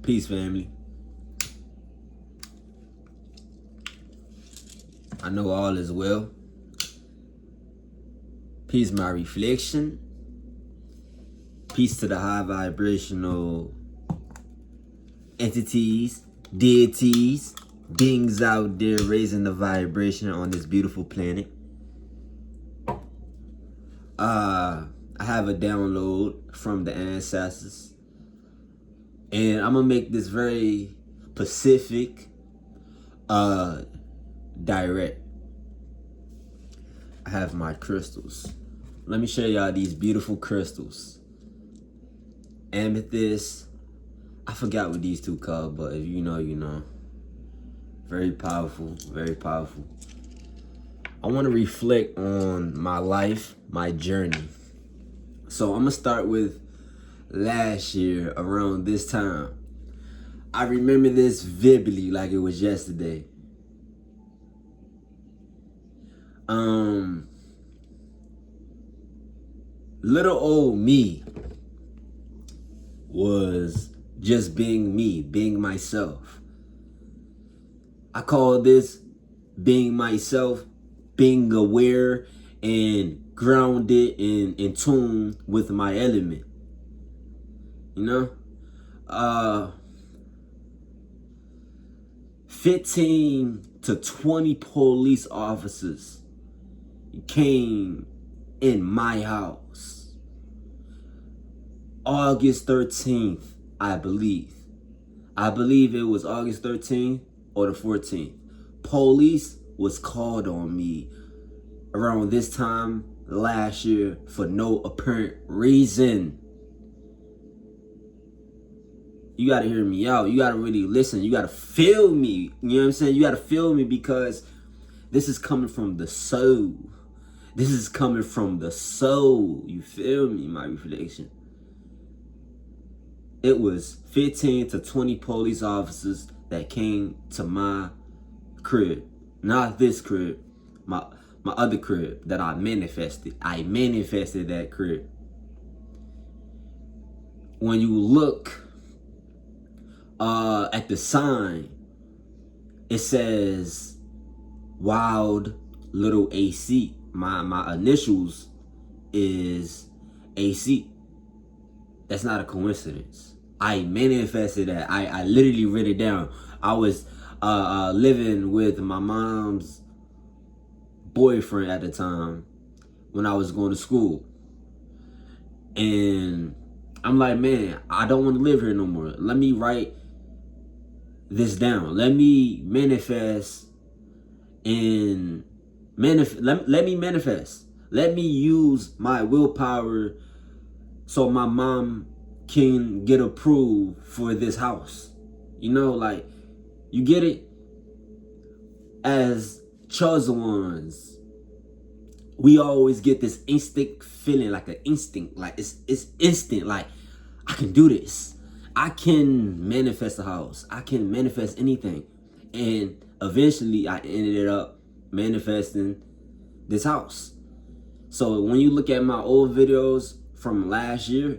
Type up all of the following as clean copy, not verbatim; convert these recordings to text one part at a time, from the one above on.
Peace, family. I know all is well. Peace, my reflection. Peace to the high vibrational entities, deities, beings out there raising the vibration on this beautiful planet. I have a download from the ancestors, and I'm gonna make this very Pacific, direct. I have my crystals. Let me show y'all these beautiful crystals. Amethyst. I forgot what these two called, but if you know, you know. Very powerful, very powerful. I want to reflect on my life, my journey. So I'm gonna start with last year around this time. I remember this vividly like it was yesterday. Little old me was just being me, being myself. I call this being myself, being aware and grounded and in tune with my element. You know? 15 to 20 police officers came in my house. August 13th, I believe. I believe it was August 13th or the 14th. Police was called on me around this time last year for no apparent reason. You gotta hear me out. You gotta really listen. You gotta feel me. You know what I'm saying? You gotta feel me because this is coming from the soul. This is coming from the soul. You feel me, my reflection? It was 15 to 20 police officers that came to my crib. Not this crib. My other crib that I manifested. I manifested that crib. When you look at the sign, it says Wild Little AC. My initials is AC. That's not a coincidence. I manifested that. I literally wrote it down. I was living with my mom's boyfriend at the time when I was going to school. And I'm like, man, I don't want to live here no more. Let me write this down. Let me manifest and let me manifest. Let me use my willpower so my mom can get approved for this house. You know, like, you get it? As chosen ones, we always get this instinct feeling, like an instinct, like it's instant, like I can do this. I can manifest a house. I can manifest anything. And eventually I ended up manifesting this house. So when you look at my old videos from last year,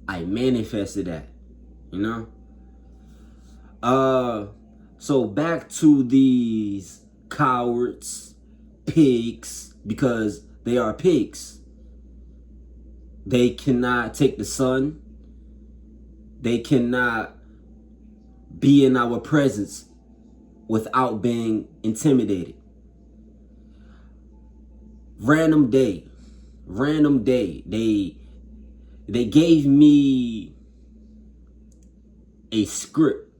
I manifested that, you know? So back to these cowards, pigs, because they are pigs. They cannot take the sun. They cannot be in our presence without being intimidated. Random day, they gave me a script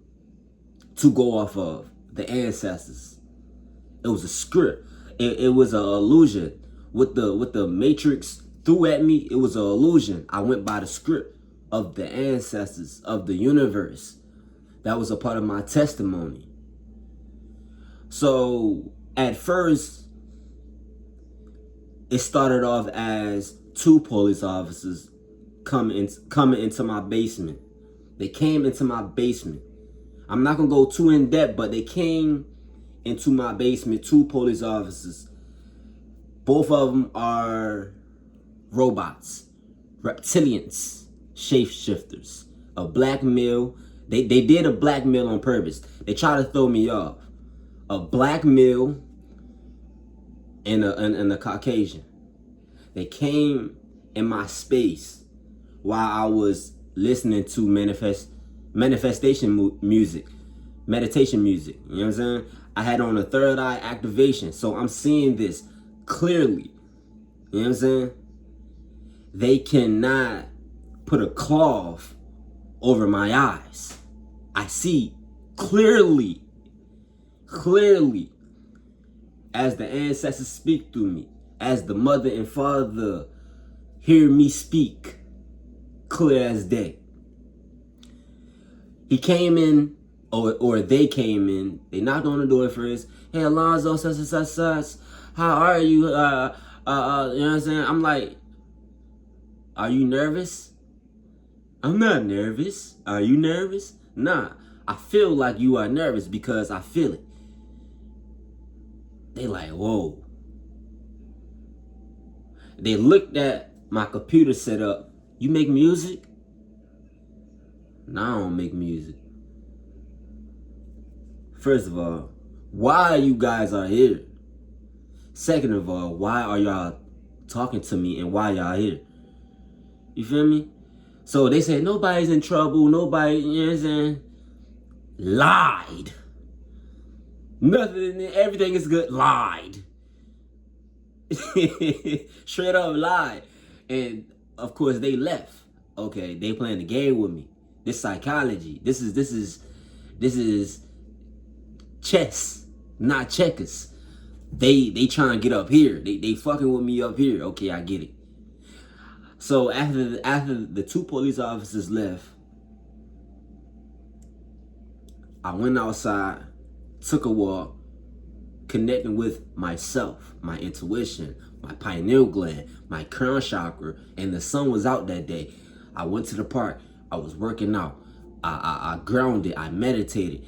to go off of, the ancestors. It was a script. It was an illusion. What the Matrix threw at me, it was an illusion. I went by the script of the ancestors, of the universe. That was a part of my testimony. So at first, it started off as 2 police officers coming into my basement. They came into my basement. I'm not gonna go too in depth, but they came into my basement, 2 police officers. Both of them are robots, reptilians, shapeshifters. A black male They did a blackmail on purpose. They tried to throw me off. A black male and a Caucasian. They came in my space while I was listening to manifestation music, meditation music. You know what I'm saying? I had on a third eye activation, so I'm seeing this clearly. You know what I'm saying? They cannot put a cloth over my eyes. I see clearly, as the ancestors speak through me, as the mother and father hear me speak, clear as day. He came in, or they came in, they knocked on the door first. Hey, Alonzo, such, how are you? You know what I'm saying? I'm like, are you nervous? I'm not nervous. Are you nervous? Nah, I feel like you are nervous because I feel it. They like, whoa. They looked at my computer setup. You make music? No, I don't make music. First of all, why you guys are here? Second of all, why are y'all talking to me and why y'all here? You feel me? So they said nobody's in trouble, nobody, you know what I'm saying? Lied. Nothing, everything is good. Lied. Straight up lied. And of course they left. Okay, they playing the game with me. This psychology. This is chess, not checkers. They trying to get up here. They fucking with me up here. Okay, I get it. So after the two police officers left, I went outside, took a walk, connecting with myself, my intuition, my pineal gland, my crown chakra, and the sun was out that day. I went to the park. I was working out. I grounded. I meditated.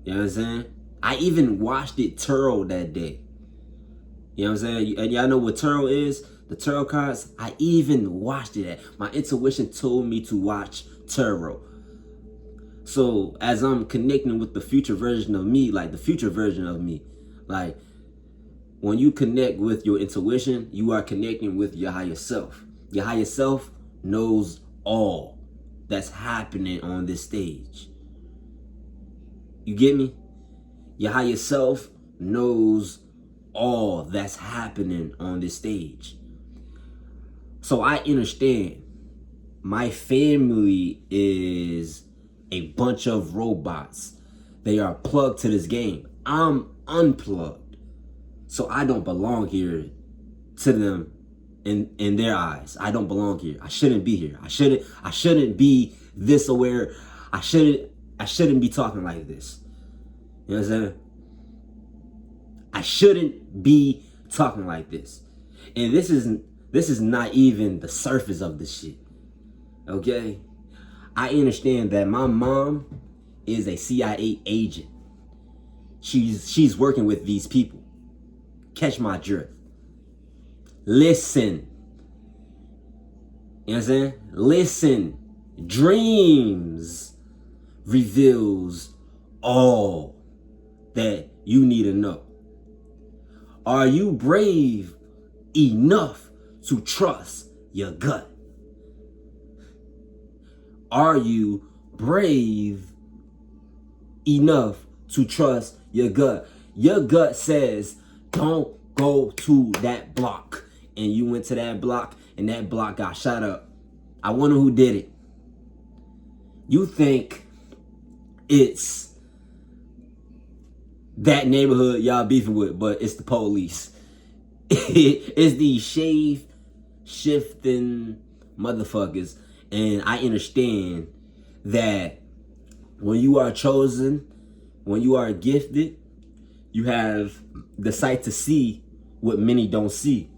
You know what I'm saying? I even watched it tarot that day. You know what I'm saying? And y'all know what tarot is? The tarot cards. I even watched it. My intuition told me to watch tarot. So as I'm connecting with the future version of me, like when you connect with your intuition, you are connecting with your higher self. Your higher self knows all that's happening on this stage. You get me? Your higher self knows all that's happening on this stage. So I understand my family is a bunch of robots. They are plugged to this game. I'm unplugged. So I don't belong here to them in their eyes. I don't belong here. I shouldn't be here. I shouldn't be this aware. I shouldn't be talking like this. You know what I'm saying? I shouldn't be talking like this. And this is not even the surface of this shit. Okay? I understand that my mom is a CIA agent. She's working with these people. Catch my drift. Listen. You know what I'm saying? Listen. Dreams reveals all that you need to know. Are you brave enough to trust your gut? Are you brave enough to trust your gut? Your gut says, don't go to that block. And you went to that block and that block got shot up. I wonder who did it. You think it's that neighborhood y'all beefing with, but it's the police. It's these shifting motherfuckers. And I understand that when you are chosen, when you are gifted, you have the sight to see what many don't see.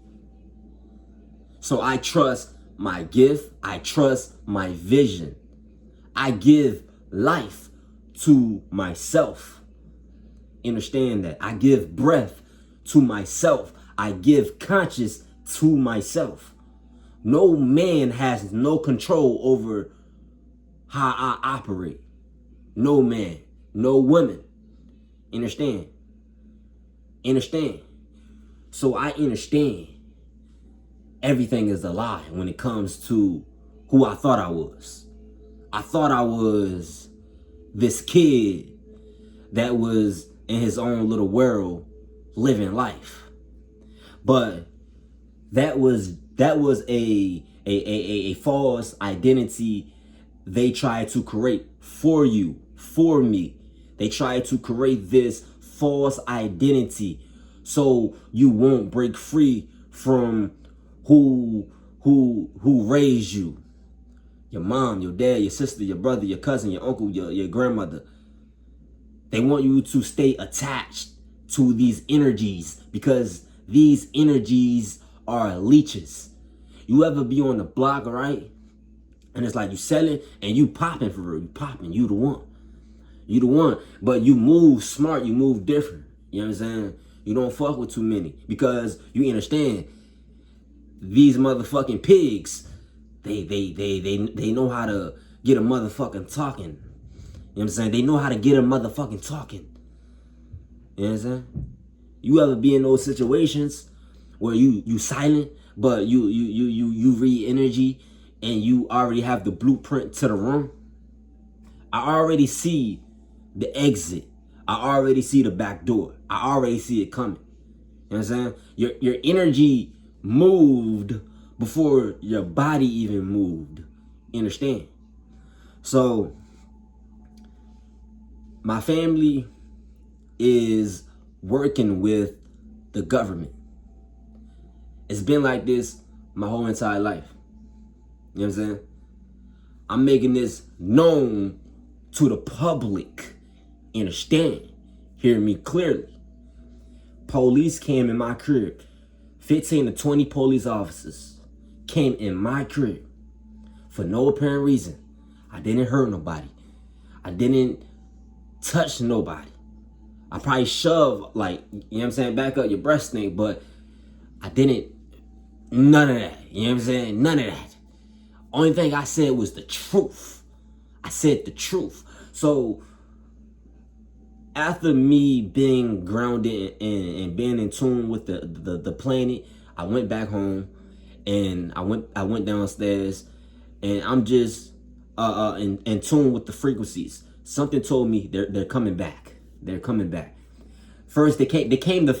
So I trust my gift. I trust my vision. I give life to myself. Understand that. I give breath to myself. I give conscience to myself. No man has no control over how I operate. no man, no woman. Understand? Understand? So I understand everything is a lie when it comes to who I thought I was. I thought I was this kid that was in his own little world living life. But that was a false identity they tried to create for you, for me. They tried to create this false identity so you won't break free from who raised you. Your mom, your dad, your sister, your brother, your cousin, your uncle, your grandmother. They want you to stay attached to these energies because these energies are leeches. You ever be on the block, right? And it's like you selling and you popping for real. You popping. You the one. You the one. But you move smart. You move different. You know what I'm saying? You don't fuck with too many because you understand these motherfucking pigs. They know how to get a motherfucking talking. You know what I'm saying? They know how to get a motherfucking talking. You know what I'm saying? You ever be in those situations where you silent, but you read energy and you already have the blueprint to the room? I already see the exit. I already see the back door. I already see it coming. You know what I'm saying? Your energy moved before your body even moved. You understand? So my family is working with the government. It's been like this my whole entire life. You know what I'm saying? I'm making this known to the public. Understand? Hear me clearly. Police came in my crib. 15 to 20 police officers came in my crib for no apparent reason. I didn't hurt nobody. I didn't touch nobody. I probably shoved, like, you know what I'm saying, back up your breast thing, but I didn't, none of that. You know what I'm saying? None of that. Only thing I said was the truth. I said the truth. So after me being grounded and being in tune with the planet, I went back home and I went downstairs and I'm just in tune with the frequencies. Something told me they're coming back. They're coming back. First they came the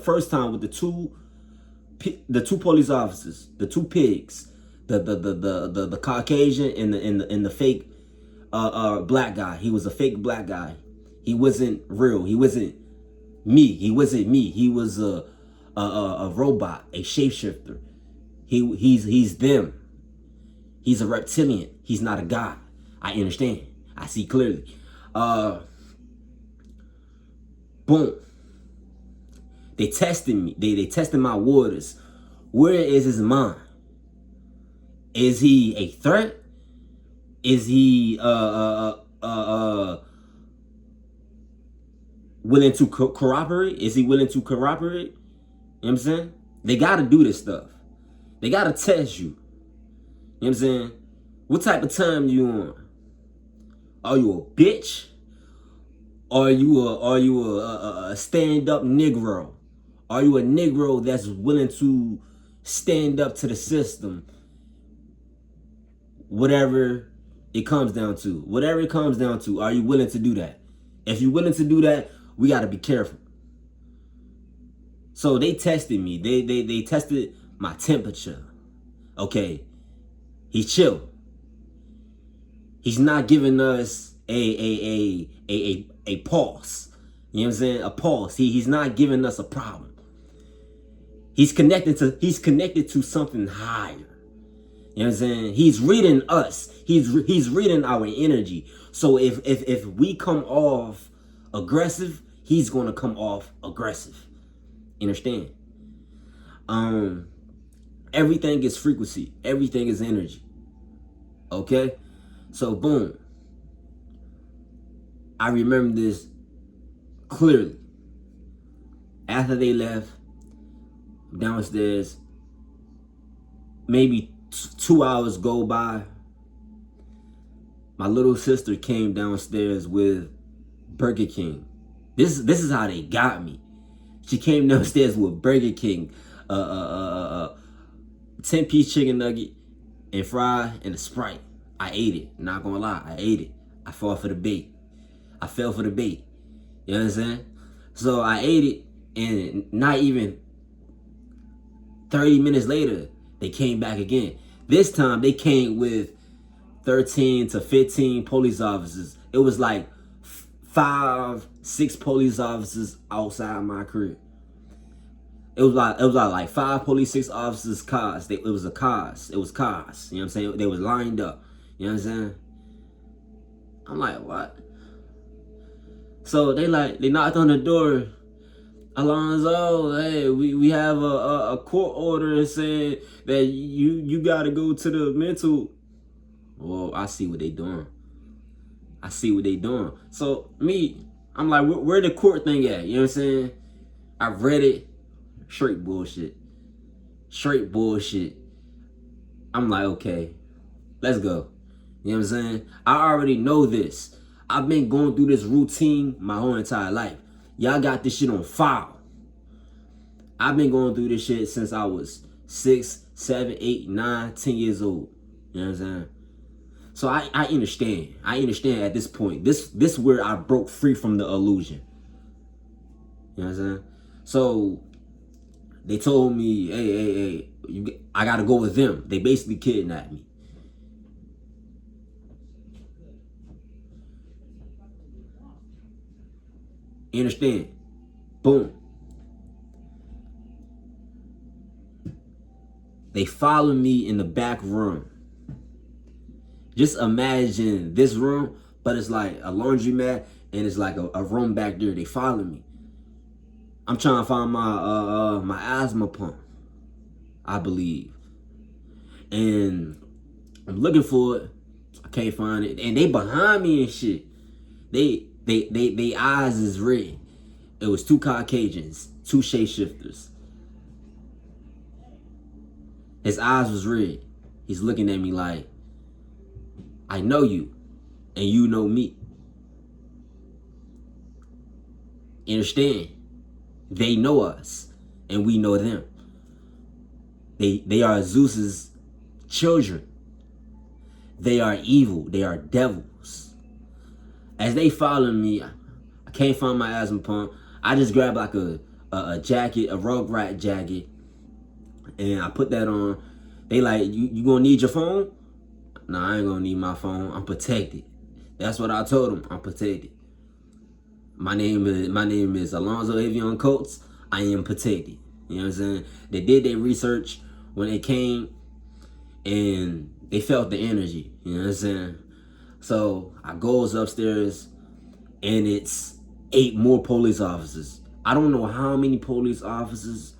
first time with the two police officers, the two pigs, the Caucasian and the fake black guy. He was a fake black guy. He wasn't real. He wasn't me. He wasn't me. He was a robot, a shapeshifter. He's them. He's a reptilian. He's not a god. I understand. I see clearly. Boom. They tested me. They tested my waters. Where is his mind? Is he a threat? Is he willing to corroborate? Is he willing to corroborate? You know what I'm saying? They gotta do this stuff. They gotta test you. You know what I'm saying? What type of time you on? Are you a bitch? Are you a stand-up Negro? Are you a Negro that's willing to stand up to the system? Whatever it comes down to. Whatever it comes down to, are you willing to do that? If you're willing to do that, we got to be careful. So they tested me. They tested my temperature. Okay. He's chill. He's not giving us a pulse. You know what I'm saying? A pulse. He's not giving us a problem. He's connected to something higher. You know what I'm saying? He's reading us. He's reading our energy. So if we come off aggressive, he's gonna come off aggressive. You understand? Everything is frequency. Everything is energy. Okay? So boom. I remember this clearly. After they left, downstairs, maybe 2 hours go by. My little sister came downstairs with Burger King. This is how they got me. She came downstairs with Burger King, 10-piece chicken nugget and fry and a Sprite. I ate it. Not gonna lie, I ate it. I fell for the bait. I fell for the bait. You know what I'm saying? So I ate it, and not even 30 minutes later, they came back again. This time they came with 13 to 15 police officers. It was like 5, 6 police officers outside my crib. It was like 5 police, 6 officers, cars. It was cars. You know what I'm saying? They was lined up. You know what I'm saying? I'm like, what? So they knocked on the door. Alonzo, hey, we have a court order saying that you gotta go to the mental. Well, I see what they doing. So me, I'm like, where the court thing at? You know what I'm saying? I read it. Straight bullshit. I'm like, okay, let's go. You know what I'm saying? I already know this. I've been going through this routine my whole entire life. Y'all got this shit on file. I've been going through this shit since I was 6, 7, 8, 9, 10 years old. You know what I'm saying? So I understand. I understand at this point. This is where I broke free from the illusion. You know what I'm saying? So they told me, hey, I gotta go with them. They basically kidnapped me. You understand? Boom. They followed me in the back room. Just imagine this room, but it's like a laundromat, and it's like a room back there. They follow me. I'm trying to find my my asthma pump, I believe, and I'm looking for it. I can't find it, and they behind me and shit. They eyes is red. It was 2 Caucasians, 2 shapeshifters. His eyes was red. He's looking at me like, I know you, and you know me. You understand? They know us, and we know them. They are Zeus's children. They are evil. They are devils. As they follow me, I can't find my asthma pump. I just grabbed like a jacket, a Rugrat jacket, and I put that on. They like, you gonna need your phone? No, I ain't gonna need my phone. I'm protected. That's what I told them. I'm protected. My name is Alonzo Avion Coates. I am protected. You know what I'm saying? They did their research when they came, and they felt the energy. You know what I'm saying? So I goes upstairs, and it's 8 more police officers. I don't know how many police officers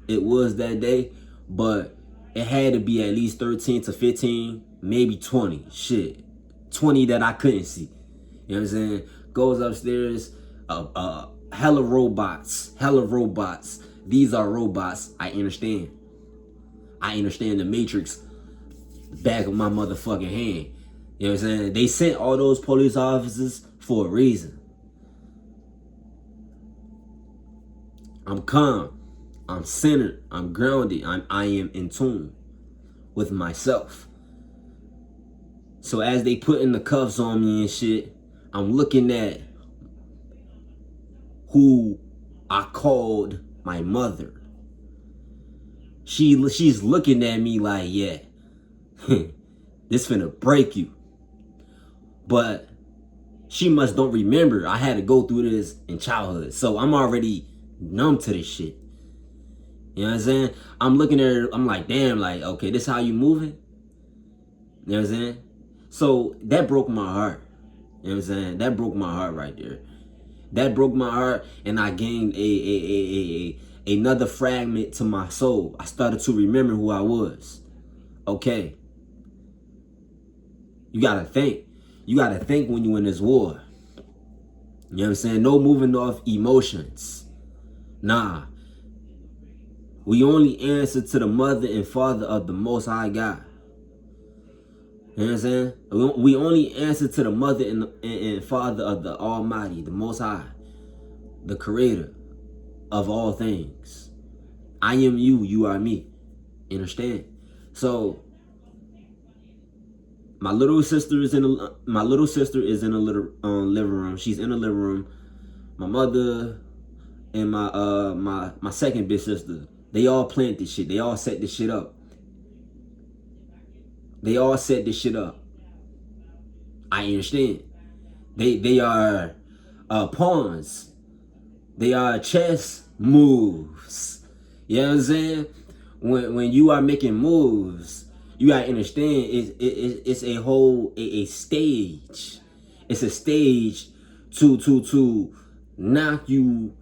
it was that day, but it had to be at least 13 to 15, maybe 20. Shit, 20 that I couldn't see. You know what I'm saying? Goes upstairs, hella robots. These are robots. I understand the Matrix back of my motherfucking hand. You know what I'm saying? They sent all those police officers for a reason. I'm calm. I'm centered. I'm grounded. I am in tune with myself. So as they putting the cuffs on me and shit, I'm looking at who I called my mother. She's looking at me like, yeah, this finna break you. But she must don't remember I had to go through this in childhood. So I'm already numb to this shit. You know what I'm saying? I'm looking at her, I'm like, damn, like, okay, this how you moving? You know what I'm saying? So that broke my heart. You know what I'm saying? That broke my heart right there. That broke my heart, and I gained another fragment to my soul. I started to remember who I was. Okay. You gotta think. You gotta think when you in this war. You know what I'm saying? No moving off emotions. Nah. We only answer to the mother and father of the Most High God. You know You know what I'm saying? We only answer to the mother and father of the Almighty, the Most High, the creator of all things. I am you, you are me. You understand? So my little sister is in the living room. She's in the living room. My mother and my second big sister, they all planned this shit. They all set this shit up. I understand. They are pawns. They are chess moves. You know what I'm saying? When you are making moves, you gotta understand it's a whole a stage. It's a stage to knock you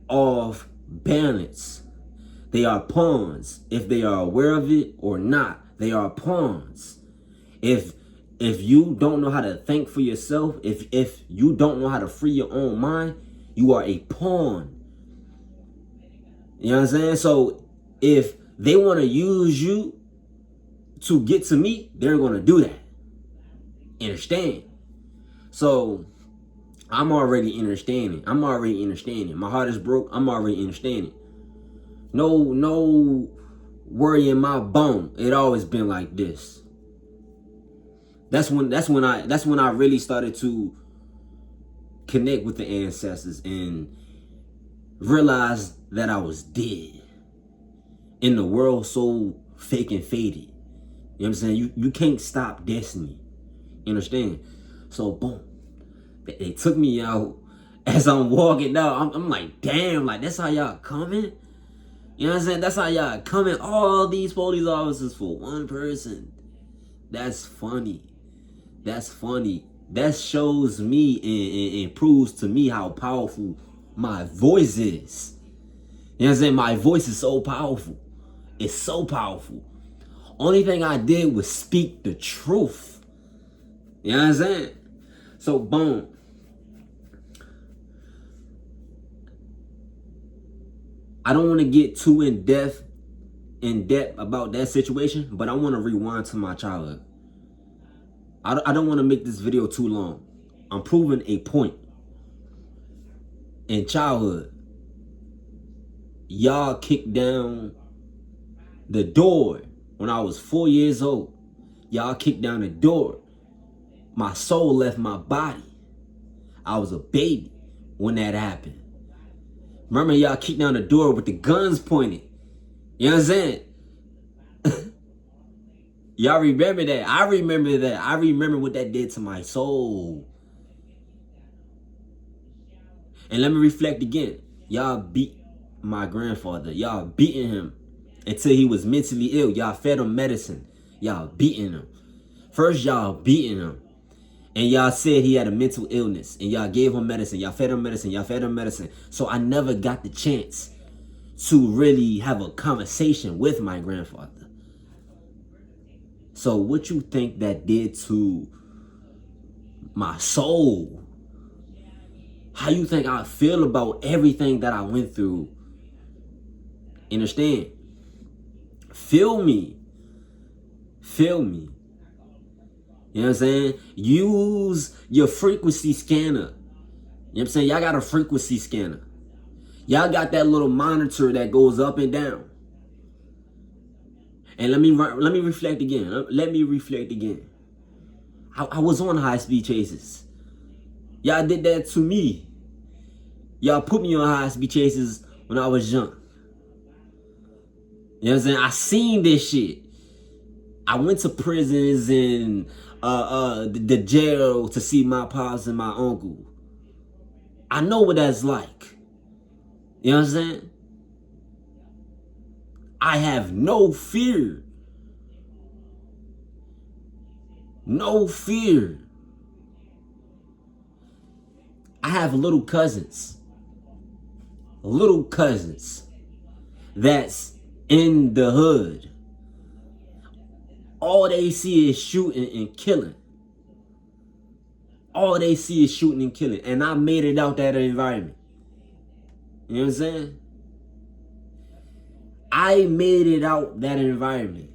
off balance. They are pawns. If they are aware of it or not, they are pawns. If you don't know how to think for yourself, if you don't know how to free your own mind, you are a pawn. You know what I'm saying? So if they want to use you to get to me, they're going to do that. Understand? So I'm already understanding. My heart is broke. I'm already understanding. No worry in my bone. It always been like this. That's when I really started to connect with the ancestors and realize that I was dead in the world so fake and faded. You know what I'm saying? You can't stop destiny. You understand? So boom, they took me out. As I'm walking out, I'm like, damn, like that's how y'all coming? You know what I'm saying? That's how y'all coming. All these police officers for one person. That's funny. That shows me and proves to me how powerful my voice is. You know what I'm saying? My voice is so powerful. It's so powerful. Only thing I did was speak the truth. You know what I'm saying? So boom. I don't want to get too in depth about that situation, but I want to rewind to my childhood. I don't want to make this video too long. I'm proving a point. In childhood, y'all kicked down the door when I was 4 years old. Y'all kicked down the door. My soul left my body. I was a baby when that happened. Remember, y'all kicked down the door with the guns pointed. You know what I'm saying? Y'all remember that. I remember that. I remember what that did to my soul. And let me reflect again. Y'all beat my grandfather. Y'all beating him until he was mentally ill. Y'all fed him medicine. Y'all beating him. First, y'all beating him. And y'all said he had a mental illness. And y'all gave him medicine. Y'all fed him medicine. Y'all fed him medicine. So I never got the chance to really have a conversation with my grandfather. So what you think that did to my soul? How you think I feel about everything that I went through? Understand? Feel me. Feel me. You know what I'm saying? Use your frequency scanner. You know what I'm saying? Y'all got a frequency scanner. Y'all got that little monitor that goes up and down. And let me reflect again. I was on high-speed chases. Y'all did that to me. Y'all put me on high-speed chases when I was young. You know what I'm saying? I seen this shit. I went to prisons and the jail to see my pops and my uncle. I know what that's like. You know what I'm saying? I have no fear. No fear. I have little cousins. Little cousins that's in the hood. All they see is shooting and killing. All they see is shooting and killing. And I made it out that environment. You know what I'm saying? I made it out that environment.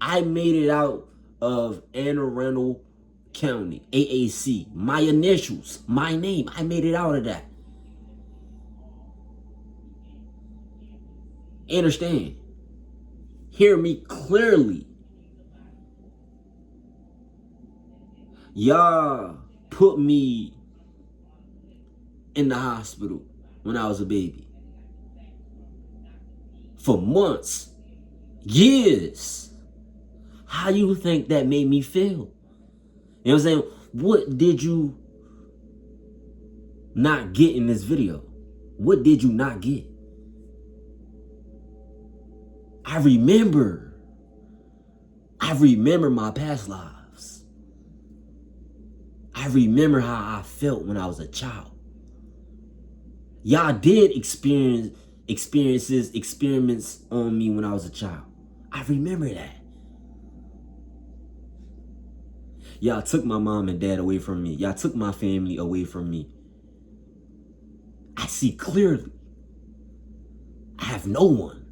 I made it out of Anne Arundel County, AAC. My initials, my name. I made it out of that. Understand? Hear me clearly. Y'all put me in the hospital when I was a baby. For months, years. How you think that made me feel? You know what I'm saying? What did you not get in this video? What did you not get? I remember my past lives. I remember how I felt when I was a child. Y'all did experiments on me when I was a child. I remember that. Y'all took my mom and dad away from me. Y'all took my family away from me. I see clearly. I have no one.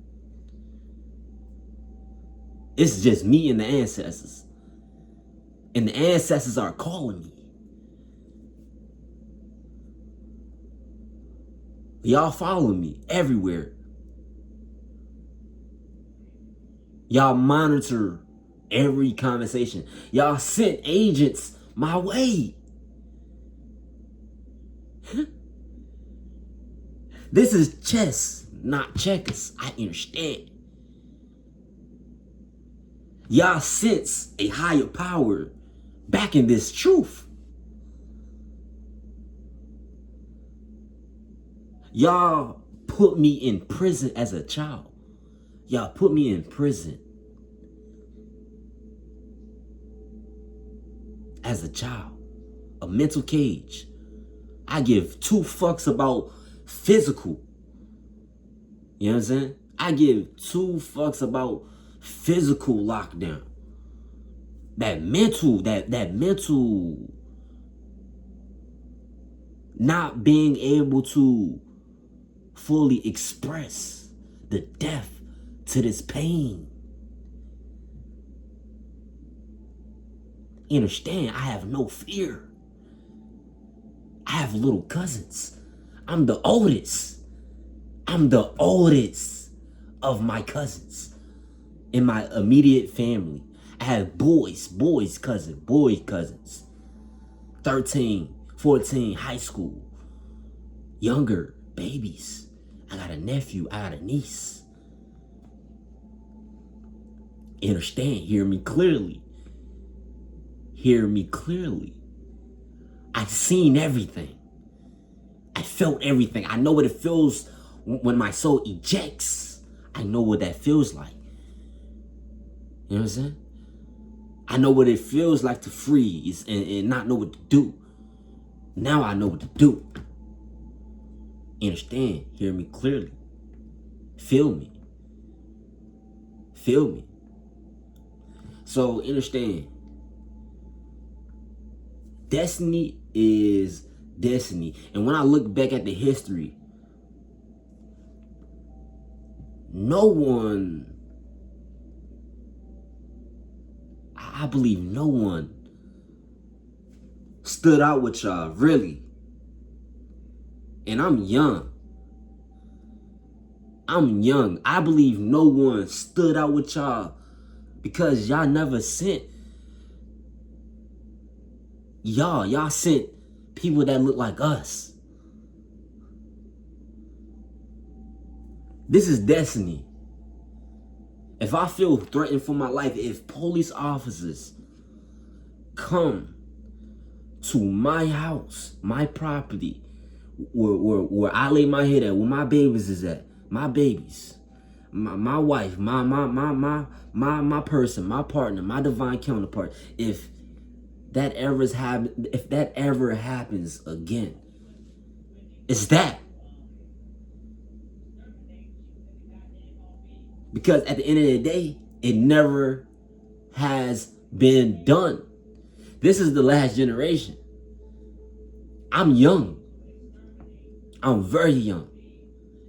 It's just me and the ancestors. And the ancestors are calling me. Y'all follow me everywhere. Y'all monitor every conversation. Y'all sent agents my way. This is chess, not checkers. I understand. Y'all sense a higher power back in this truth. Y'all put me in prison as a child. Y'all put me in prison as a child. A mental cage. I give 2 fucks about physical. You know what I'm saying? I give 2 fucks about physical lockdown. That mental not being able to fully express the depth to this pain. You understand? I have no fear. I have little cousins. I'm the oldest. I'm the oldest of my cousins in my immediate family. I have boys cousins. 13, 14, high school. Younger babies. I got a nephew, I got a niece. You understand? Hear me clearly. Hear me clearly. I've seen everything. I felt everything. I know what it feels when my soul ejects. I know what that feels like. You know what I'm saying? I know what it feels like to freeze and not know what to do. Now I know what to do. Understand? Hear me clearly. Feel me. Feel me. So understand. Destiny is destiny. And when I look back at the history, no one, I believe no one stood out with y'all, really. And I'm young. I believe no one stood out with y'all because y'all never sent. Y'all sent people that look like us. This is destiny. If I feel threatened for my life, if police officers come to my house, my property, where I lay my head at, where my babies is at, my babies, my wife, my person, my partner, my divine counterpart, if that ever happens again, it's that. Because at the end of the day, it never has been done. This is the last generation. I'm young. I'm very young.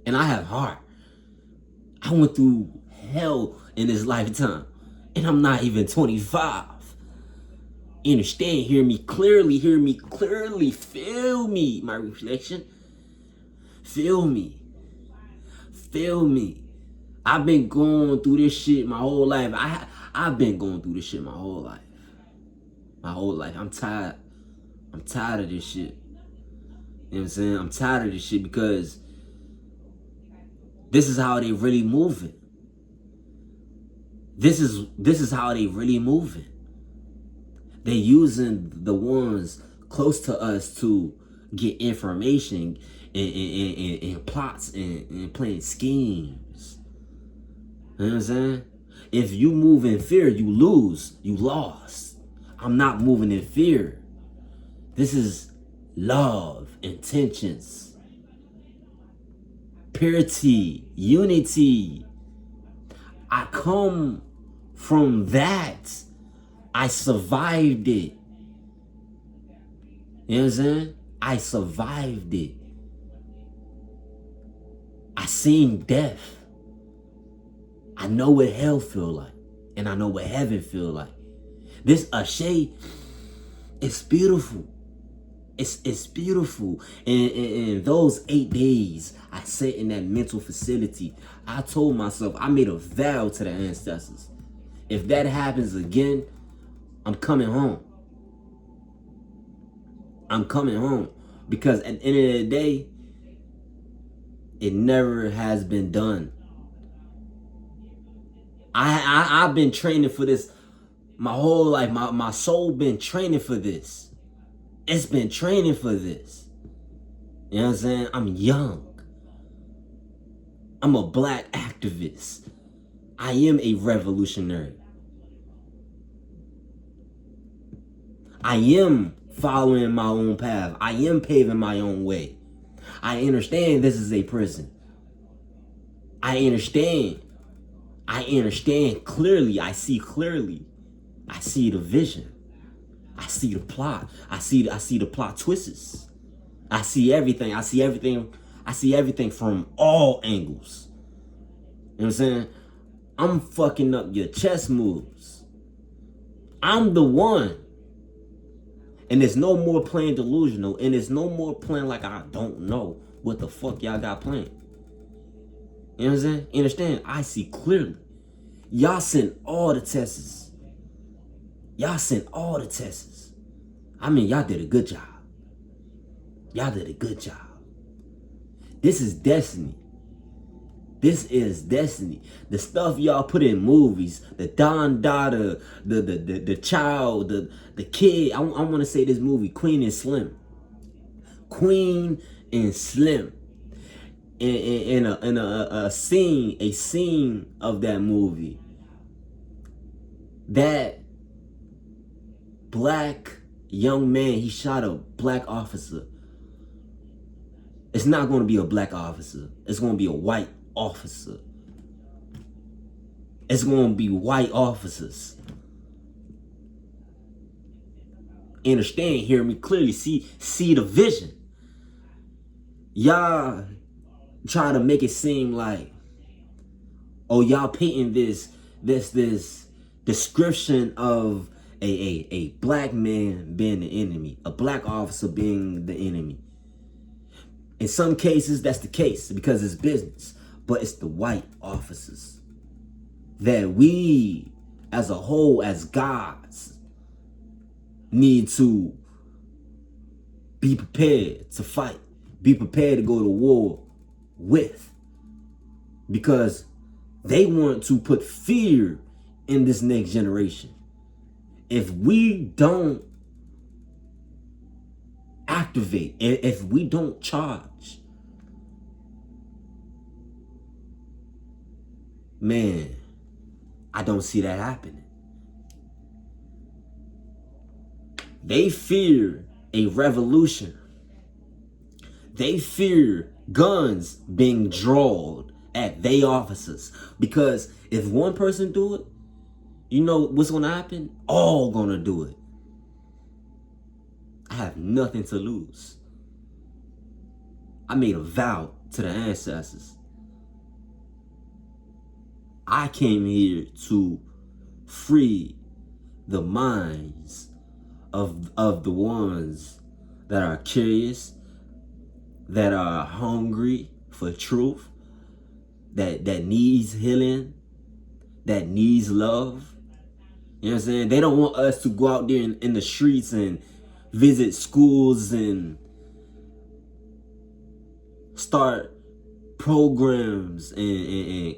And I have heart. I went through hell in this lifetime. And I'm not even 25. Understand, hear me clearly, feel me, my reflection. Feel me. I've been going through this shit my whole life. I've been going through this shit my whole life. I'm tired. I'm tired of this shit. You know what I'm saying? I'm tired of this shit because this is how they really moving. This is how they really moving. They using the ones close to us to get information and plots and playing schemes. You know what I'm saying? If you move in fear, you lose. You lost. I'm not moving in fear. This is love, intentions, purity, unity. I come from that. I survived it. You know what I'm saying? I survived it. I seen death. I know what hell feel like. And I know what heaven feel like. This Ashe, it's beautiful. It's beautiful. And those 8 days I sat in that mental facility, I told myself, I made a vow to the ancestors. If that happens again, I'm coming home. I'm coming home. Because at the end of the day, it never has been done. I've been training for this my whole life. My soul been training for this. It's been training for this. You know what I'm saying? I'm young. I'm a black activist. I am a revolutionary. I am following my own path. I am paving my own way. I understand this is a prison. I understand clearly. I see clearly. I see the vision. I see the plot. I see the plot twists. I see everything. I see everything from all angles. You know what I'm saying? I'm fucking up your chess moves. I'm the one. And there's no more playing delusional. And there's no more playing like I don't know what the fuck y'all got playing. You know what I'm saying? You understand? I see clearly. Y'all sent all the tests. Y'all sent all the tests. I mean, y'all did a good job. Y'all did a good job. This is destiny. This is destiny. The stuff y'all put in movies, the Don Dada, the child, the kid. I want to say this movie, Queen and Slim. Queen and Slim. In a scene of that movie, that black young man, he shot a black officer. It's not going to be a black officer. It's going to be a white officer. It's going to be white officers. Understand, hear me clearly, see the vision. Y'all try to make it seem like, oh, y'all painting this description of a black man being the enemy, a black officer being the enemy. In some cases, that's the case because it's business, but it's the white officers that we, as a whole, as gods, need to be prepared to fight, be prepared to go to war with, because they want to put fear in this next generation. If we don't activate, if we don't charge, man, I don't see that happening. They fear a revolution. They fear guns being drawn at they officers, because if one person do it, you know what's gonna happen? All gonna do it. I have nothing to lose. I made a vow to the ancestors. I came here to free the minds of the ones that are curious, that are hungry for truth, that needs healing, that needs love. You know what I'm saying? They don't want us to go out there in the streets and visit schools and start programs and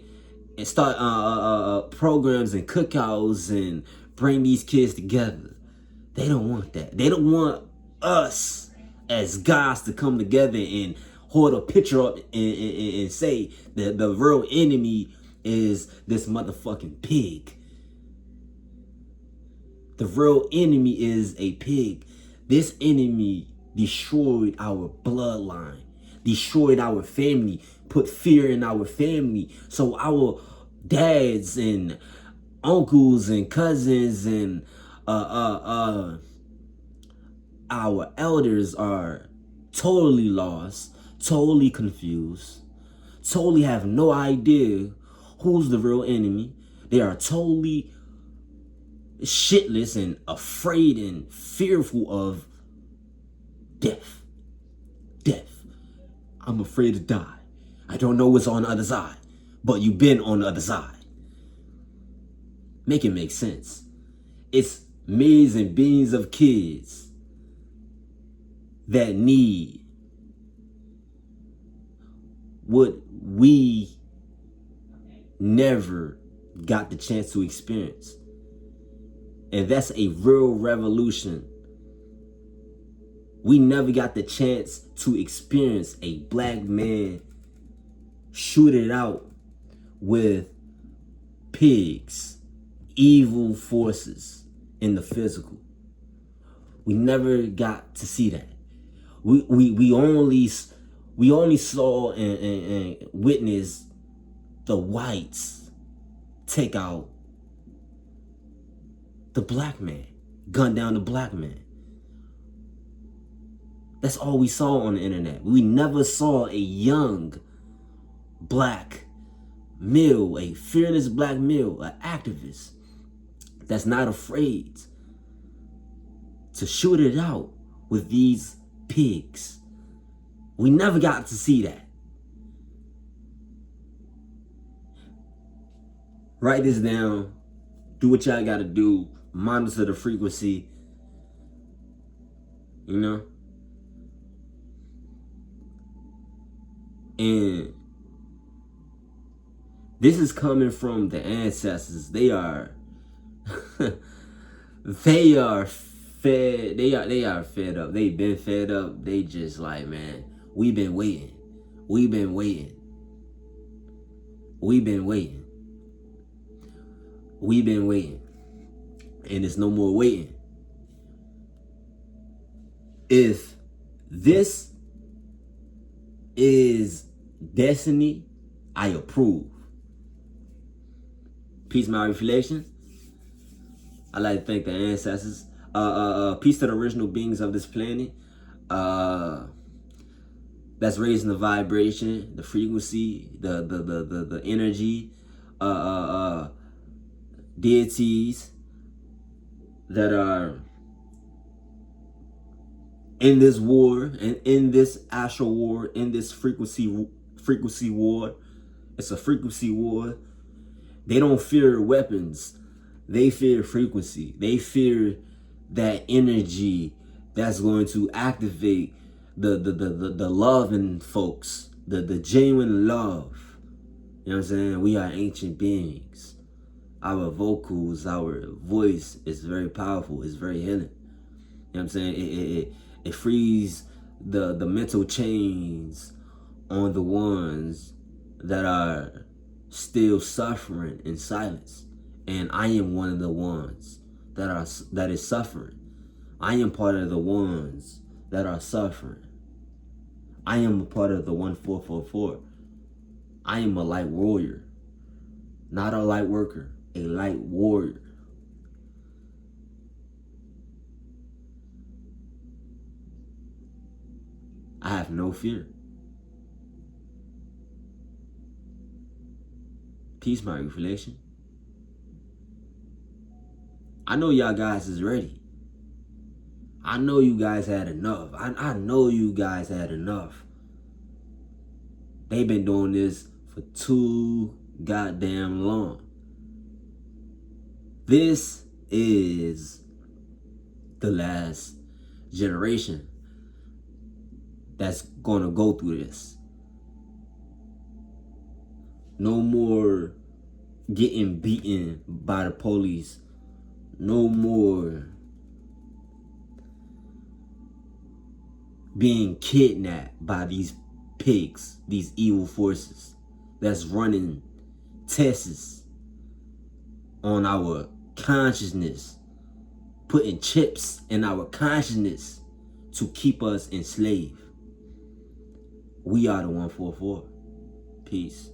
start programs and cookouts and bring these kids together. They don't want that. They don't want us as guys to come together and hold a picture up and say that the real enemy is this motherfucking pig. The real enemy is a pig. This enemy destroyed our bloodline, destroyed our family, put fear in our family. So our dads and uncles and cousins and our elders are totally lost, totally confused, totally have no idea who's the real enemy. They are totally shitless and afraid and fearful of death. Death. I'm afraid to die. I don't know what's on the other side, but you've been on the other side. Make it make sense. It's millions and billions of kids that need what we never got the chance to experience. And that's a real revolution. We never got the chance to experience a black man shoot it out with pigs, evil forces in the physical. We never got to see that. We only saw and witnessed the whites take out the black man, gun down the black man. That's all we saw on the internet. We never saw a young black male, a fearless black male, an activist that's not afraid to shoot it out with these pigs. We never got to see that. Write this down. Do what y'all gotta do. Monitor the frequency. You know? And this is coming from the ancestors. They are they are fed. They are fed up. They've been fed up. They just like, man, we've been waiting. We've been waiting. We've been waiting. We've been waiting. And it's no more waiting. If this is destiny, I approve. Peace, my reflection. I like to thank the ancestors. Peace to the original beings of this planet. That's raising the vibration, the frequency, the energy. Deities that are in this war and in this astral war, in this frequency war. It's a frequency war. They don't fear weapons. They fear frequency. They fear that energy that's going to activate the love in folks, the genuine love. You know what I'm saying? We are ancient beings. Our vocals, our voice is very powerful. It's very healing. You know what I'm saying? It frees the mental chains on the ones that are still suffering in silence. And I am one of the ones that is suffering. I am part of the ones that are suffering. I am a part of the 1444. I am a light warrior, not a light worker, a light warrior. I have no fear. Peace, my reflection. I know y'all guys is ready. I know you guys had enough. I know you guys had enough. They've been doing this for too goddamn long. This is the last generation that's gonna go through this. No more getting beaten by the police. No more being kidnapped by these pigs, these evil forces that's running tests on our consciousness, putting chips in our consciousness to keep us enslaved. We are the 144. Peace.